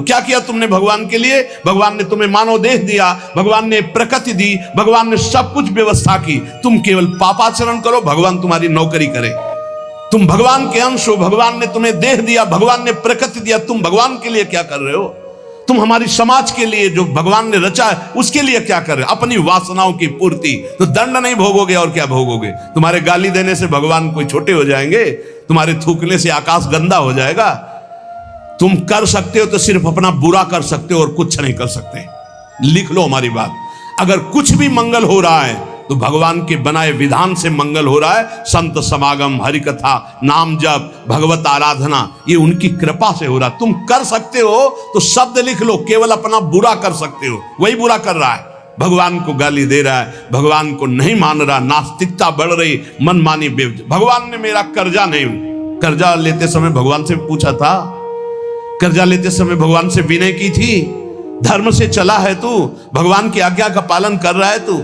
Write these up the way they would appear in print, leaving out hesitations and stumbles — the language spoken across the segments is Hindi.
क्या किया तुमने भगवान के लिए? भगवान ने तुम्हें मानव देह दिया, भगवान ने प्रकृति दी, भगवान ने सब कुछ व्यवस्था की। तुम केवल पापाचरण करो, भगवान तुम्हारी नौकरी करे। तुम भगवान के अंश हो, भगवान ने तुम्हें देह दिया, भगवान ने प्रकृति दिया, तुम भगवान के लिए क्या कर रहे हो? तुम हमारी समाज के लिए जो भगवान ने रचा है उसके लिए क्या कर रहे हो? अपनी वासनाओं की पूर्ति। तो दंड नहीं भोगोगे और क्या भोगोगे? तुम्हारे गाली देने से भगवान कोई छोटे हो जाएंगे? तुम्हारे थूकने से आकाश गंदा हो जाएगा? तुम कर सकते हो तो सिर्फ अपना बुरा कर सकते हो और कुछ नहीं कर सकते। लिख लो हमारी बात। अगर कुछ भी मंगल हो रहा है तो भगवान के बनाए विधान से मंगल हो रहा है। संत समागम, हरि कथा, नाम जप, भगवत आराधना, ये उनकी कृपा से हो रहा है। तुम कर सकते हो तो शब्द लिख लो, केवल अपना बुरा कर सकते हो, वही बुरा कर रहा है। भगवान को गाली दे रहा है, भगवान को नहीं मान रहा, नास्तिकता बढ़ रही, मनमानी भगवान ने मेरा कर्जा नहीं, कर्जा लेते समय भगवान से पूछा था? कर्जा लेते समय भगवान से विनय की थी? धर्म से चला है तू? भगवान की आज्ञा का पालन कर रहा है तू?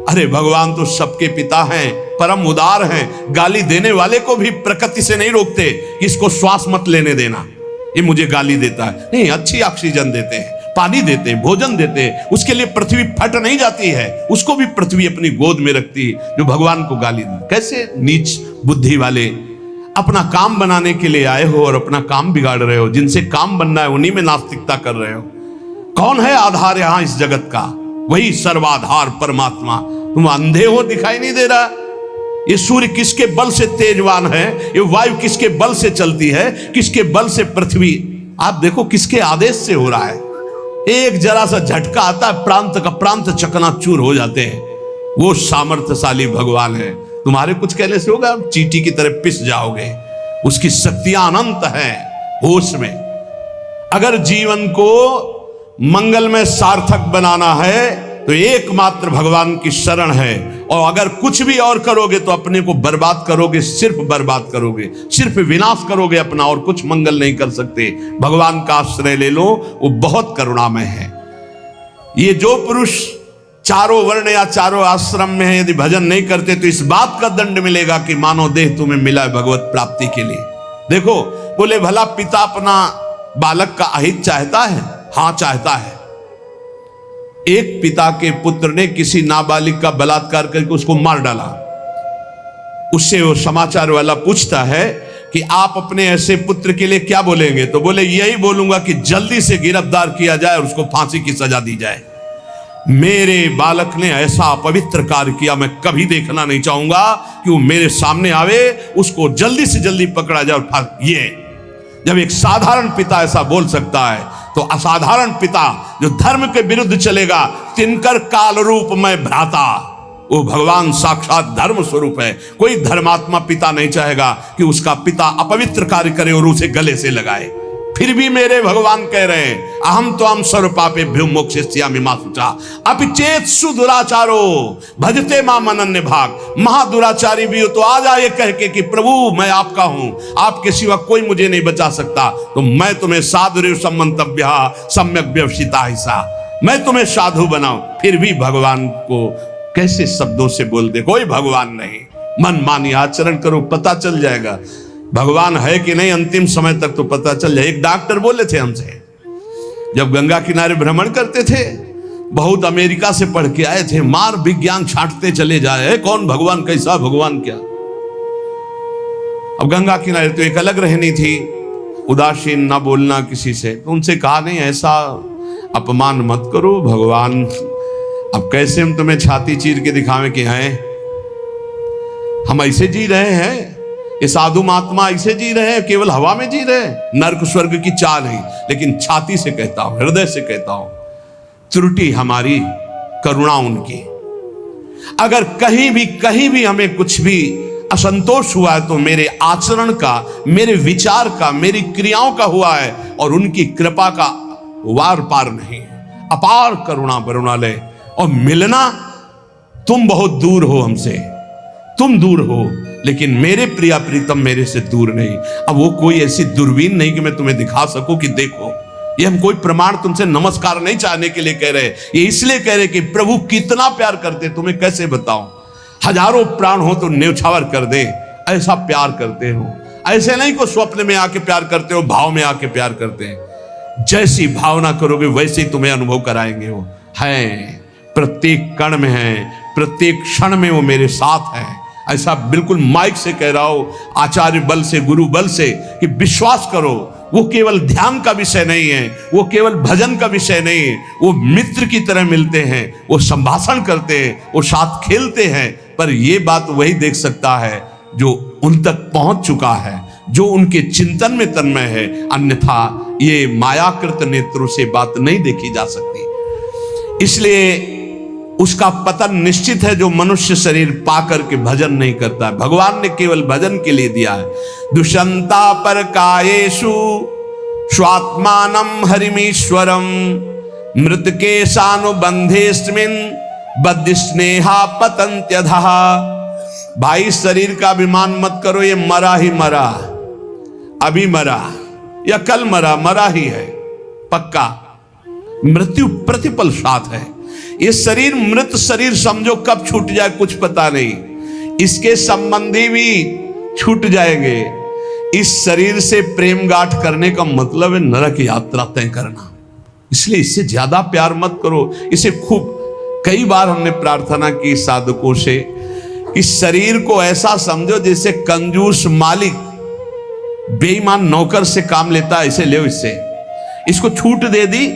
अरे भगवान तो सबके पिता हैं, परम उदार हैं। गाली देने वाले को भी प्रकृति से नहीं रोकते कि इसको श्वास मत लेने देना, ये मुझे गाली देता है। नहीं, अच्छी ऑक्सीजन देते हैं, पानी देते हैं, भोजन देते हैं, उसके लिए पृथ्वी फट नहीं जाती है, उसको भी पृथ्वी अपनी गोद में रखती है। जो भगवान को गाली दे, कैसे नीच बुद्धि वाले अपना काम बनाने के लिए आए हो और अपना काम बिगाड़ रहे हो। जिनसे काम बनना है उन्हीं में नास्तिकता कर रहे हो। कौन है आधार यहां इस जगत का? वही सर्वाधार परमात्मा। तुम अंधे हो, दिखाई नहीं दे रहा? ये सूर्य किसके बल से तेजवान है? ये वायु किसके बल से चलती है? किसके बल से पृथ्वी? आप देखो किसके आदेश से हो रहा है। एक जरा सा झटका आता है, प्रांत का प्रांत चकनाचूर हो जाते हैं। वो सामर्थ्यशाली भगवान है। तुम्हारे कुछ कहने से होगा? चींटी की तरह पिस जाओगे। उसकी शक्तियां अनंत हैं। होश में अगर जीवन को मंगल में सार्थक बनाना है तो एकमात्र भगवान की शरण है। और अगर कुछ भी और करोगे तो अपने को बर्बाद करोगे, सिर्फ बर्बाद करोगे, सिर्फ विनाश करोगे अपना, और कुछ मंगल नहीं कर सकते। भगवान का आश्रय ले लो, वो बहुत करुणामय है। ये जो पुरुष चारों वर्ण या चारों आश्रम में है, यदि भजन नहीं करते तो इस बात का दंड मिलेगा कि मानव देह तुम्हें मिला है भगवत प्राप्ति के लिए। देखो, बोले भला पिता अपना बालक का अहित चाहता है? हाँ चाहता है। एक पिता के पुत्र ने किसी नाबालिग का बलात्कार करके उसको मार डाला। उससे वो समाचार वाला पूछता है कि आप अपने ऐसे पुत्र के लिए क्या बोलेंगे? तो बोले यही बोलूंगा कि जल्दी से गिरफ्तार किया जाए और उसको फांसी की सजा दी जाए। मेरे बालक ने ऐसा अपवित्र कार्य किया, मैं कभी देखना नहीं चाहूंगा कि वो मेरे सामने आवे, उसको जल्दी से जल्दी पकड़ा जाए और ये जब एक साधारण पिता ऐसा बोल सकता है तो असाधारण पिता जो धर्म के विरुद्ध चलेगा, तिनकर काल रूप में भ्राता, वो भगवान साक्षात धर्म स्वरूप है। कोई धर्मात्मा पिता नहीं चाहेगा कि उसका पिता अपवित्र कार्य करे और उसे गले से लगाए। फिर भी मेरे भगवान कह रहे हैं, अहम तो हम सर्व पापेभ्यो मोक्षयिष्यामि मा शुचा अपि चेत्सु दुराचारो भजते माम अनन्य भाग। महादुराचारी भी हो तो आ जाए कह के कि प्रभु मैं आपका हूं, आपके सिवा कोई मुझे नहीं बचा सकता, तो मैं तुम्हें साधुर्य सम्मंतव्य सम्यक व्यवसिता हिस्सा, मैं तुम्हें साधु बनाऊं। फिर भी भगवान को कैसे शब्दों से बोल दे, कोई भगवान नहीं। मन मानी आचरण करो, पता चल जाएगा भगवान है कि नहीं। अंतिम समय तक तो पता चल जाए। एक डॉक्टर बोले थे हमसे, जब गंगा किनारे भ्रमण करते थे, बहुत अमेरिका से पढ़ के आए थे, मार विज्ञान छांटते चले जाए, कौन भगवान, कैसा भगवान, क्या। अब गंगा किनारे तो एक अलग रहनी थी, उदासीन ना बोलना किसी से। तो उनसे कहा नहीं, ऐसा अपमान मत करो, भगवान अब कैसे हम तुम्हें छाती चीर के दिखावें कि हैं हम ऐसे जी रहे हैं, ये साधु महात्मा ऐसे जी रहे हैं, केवल हवा में जी रहे हैं, नर्क स्वर्ग की चाह नहीं। लेकिन छाती से कहता हूं, हृदय से कहता हूं, त्रुटि हमारी, करुणा उनकी। अगर कहीं भी हमें कुछ भी असंतोष हुआ है तो मेरे आचरण का, मेरे विचार का, मेरी क्रियाओं का हुआ है, और उनकी कृपा का वार पार नहीं। अपार करुणा बरुणालय। और मिलना, तुम बहुत दूर हो हमसे, तुम दूर हो, लेकिन मेरे प्रिया प्रीतम मेरे से दूर नहीं। अब वो कोई ऐसी दूरबीन नहीं कि मैं तुम्हें दिखा सकूं कि देखो। ये हम कोई प्रमाण तुमसे नमस्कार नहीं चाहने के लिए कह रहे, ये इसलिए कह रहे कि प्रभु कितना प्यार करते, तुम्हें कैसे बताऊं। हजारों प्राण हो तो न्यौछावर कर दे, ऐसा प्यार करते हो। ऐसे नहीं को स्वप्न में आके प्यार करते हो, भाव में आके प्यार करते हैं। जैसी भावना करोगे वैसे ही तुम्हें अनुभव कराएंगे। वो है, प्रत्येक कण में है, प्रत्येक क्षण में वो मेरे साथ है। ऐसा बिल्कुल माइक से कह रहा हो, आचार्य बल से, गुरु बल से, कि विश्वास करो वो केवल ध्यान का विषय नहीं है, वो केवल भजन का विषय नहीं है। वो मित्र की तरह मिलते हैं, वो संभाषण करते हैं, वो साथ खेलते हैं। पर ये बात वही देख सकता है जो उन तक पहुंच चुका है, जो उनके चिंतन में तन्मय है। अन्यथा ये मायाकृत नेत्रों से बात नहीं देखी जा सकती। इसलिए उसका पतन निश्चित है जो मनुष्य शरीर पाकर के भजन नहीं करता है। भगवान ने केवल भजन के लिए दिया है। दुष्यंता पर कायेषु स्वात्मानं हरिमीश्वरम मृतके सानुबंधेस्मिन् बद्ध स्नेहा पतन्त्यधः। भाई शरीर का अभिमान मत करो, ये मरा ही मरा, अभी मरा या कल मरा, मरा ही है पक्का। मृत्यु प्रतिपल साथ है। ये शरीर मृत शरीर समझो, कब छूट जाए कुछ पता नहीं। इसके संबंधी भी छूट जाएंगे। इस शरीर से प्रेम गांठ करने का मतलब है नरक यात्रा तय करना। इसलिए इससे ज्यादा प्यार मत करो। इसे खूब कई बार हमने प्रार्थना की साधकों से, इस शरीर को ऐसा समझो जैसे कंजूस मालिक बेईमान नौकर से काम लेता है, इसे ले, इससे इसको छूट दे दी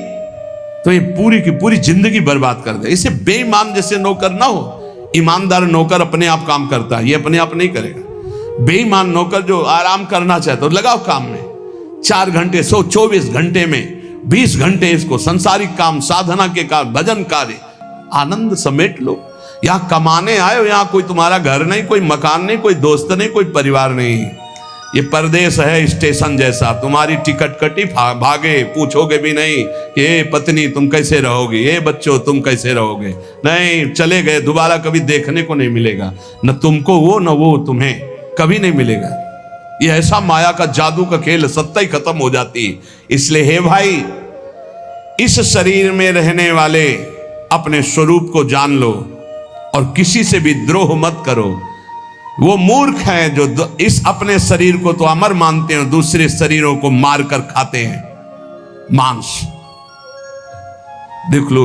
तो ये पूरी की पूरी जिंदगी बर्बाद कर दे। इसे बेईमान जैसे नौकर ना हो। ईमानदार नौकर अपने आप काम करता है, ये अपने आप नहीं करेगा। बेईमान नौकर जो आराम करना चाहता है, लगाओ काम में 4 घंटे, 124 घंटे में 20 घंटे इसको संसारिक काम, साधना के काम, भजन कार्य, आनंद समेट लो। यहाँ कमाने आए हो, यहाँ कोई तुम्हारा घर नहीं, कोई मकान नहीं, कोई दोस्त नहीं, कोई परिवार नहीं। ये परदेश है स्टेशन जैसा। तुम्हारी टिकट कटी, भागे, पूछोगे भी नहीं कि ये पत्नी तुम कैसे रहोगे, ये बच्चों तुम कैसे रहोगे। नहीं, चले गए, दोबारा कभी देखने को नहीं मिलेगा। न तुमको वो, न वो तुम्हें, कभी नहीं मिलेगा। ये ऐसा माया का जादू का खेल, सत्ता ही खत्म हो जाती। इसलिए हे भाई, इस शरीर में रहने वाले अपने स्वरूप को जान लो और किसी से भी द्रोह मत करो। वो मूर्ख हैं जो इस अपने शरीर को तो अमर मानते हैं, दूसरे शरीरों को मारकर खाते हैं मांस। देख लो,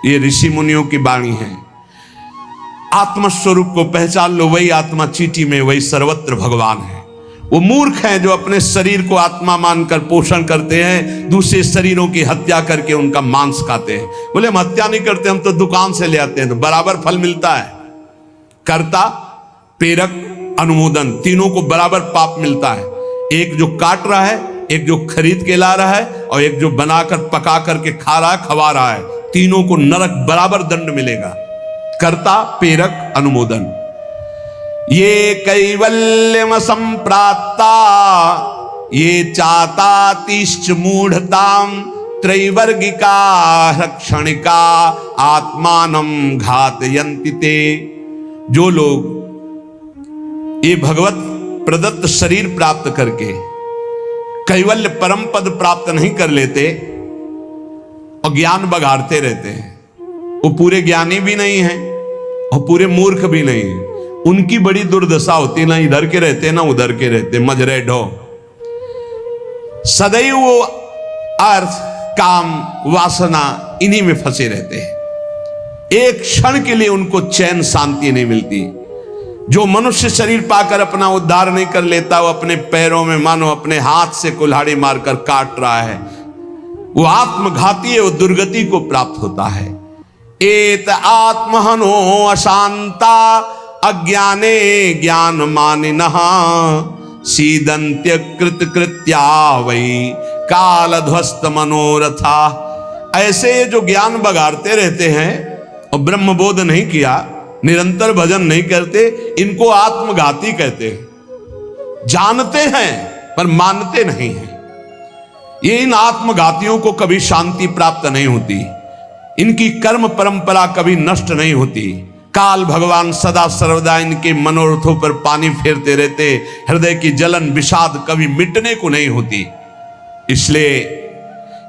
ये ऋषि मुनियों की वाणी है। आत्मस्वरूप को पहचान लो, वही आत्मा चीटी में, वही सर्वत्र भगवान है। वो मूर्ख हैं जो अपने शरीर को आत्मा मानकर पोषण करते हैं, दूसरे शरीरों की हत्या करके उनका मांस खाते हैं। बोले हम हत्या नहीं करते, हम तो दुकान से ले आते हैं, तो बराबर फल मिलता है। कर्ता, प्रेरक, अनुमोदन, तीनों को बराबर पाप मिलता है। एक जो काट रहा है, एक जो खरीद के ला रहा है, और एक जो बनाकर पका करके खा रहा है, खवा रहा है। तीनों को नरक बराबर दंड मिलेगा। कर्ता, प्रेरक, अनुमोदन। ये कैवल्यम संप्राप्ता ये चातातिश्च मूढ़ताम त्रैवर्गिका क्षणिका आत्मानं घातयन्ति ते। जो लोग ये भगवत प्रदत्त शरीर प्राप्त करके कैवल्य परम पद प्राप्त नहीं कर लेते और ज्ञान बघाड़ते रहते हैं, वो पूरे ज्ञानी भी नहीं है और पूरे मूर्ख भी नहीं है। उनकी बड़ी दुर्दशा होती, ना इधर के रहते ना उधर के रहते, मजरे ढो। सदैव वो अर्थ, काम, वासना इन्हीं में फंसे रहते हैं। एक क्षण के लिए उनको चैन, शांति नहीं मिलती। जो मनुष्य शरीर पाकर अपना उद्धार नहीं कर लेता, वो अपने पैरों में मानो अपने हाथ से कुल्हाड़ी मारकर काट रहा है। वो आत्मघाती है, वो दुर्गति को प्राप्त होता है। एत आत्महनो अशांता अज्ञाने ज्ञान मानिनः सीदंत्य कृत कृत्या वही कालध्वस्त मनोरथा। ऐसे जो ज्ञान बगाड़ते रहते हैं और ब्रह्मबोध नहीं किया, निरंतर भजन नहीं करते, इनको आत्मघाती कहते हैं। जानते हैं पर मानते नहीं हैं। ये इन आत्मघातियों को कभी शांति प्राप्त नहीं होती, इनकी कर्म परंपरा कभी नष्ट नहीं होती। काल भगवान सदा सर्वदा इनके मनोरथों पर पानी फेरते रहते, हृदय की जलन विषाद कभी मिटने को नहीं होती। इसलिए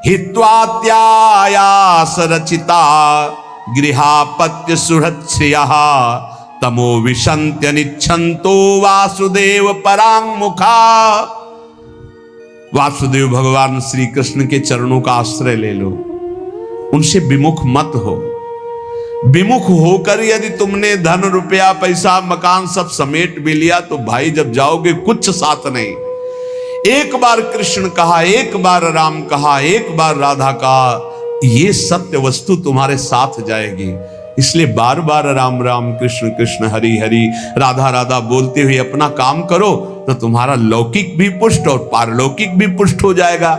हित्वात्यायास रचिता गृहापत्य सुहृच्छ्रियः तमो विशन्त्य निच्छन्तो वासुदेव परांमुखा। वासुदेव भगवान श्री कृष्ण के चरणों का आश्रय ले लो, उनसे विमुख मत हो। विमुख होकर यदि तुमने धन रुपया पैसा मकान सब समेट भी लिया तो भाई जब जाओगे कुछ साथ नहीं। एक बार कृष्ण कहा, एक बार राम कहा, एक बार राधा कहा, ये सत्य वस्तु तुम्हारे साथ जाएगी। इसलिए बार बार राम राम कृष्ण कृष्ण हरि हरि राधा राधा बोलते हुए अपना काम करो तो तुम्हारा लौकिक भी पुष्ट और पारलौकिक भी पुष्ट हो जाएगा।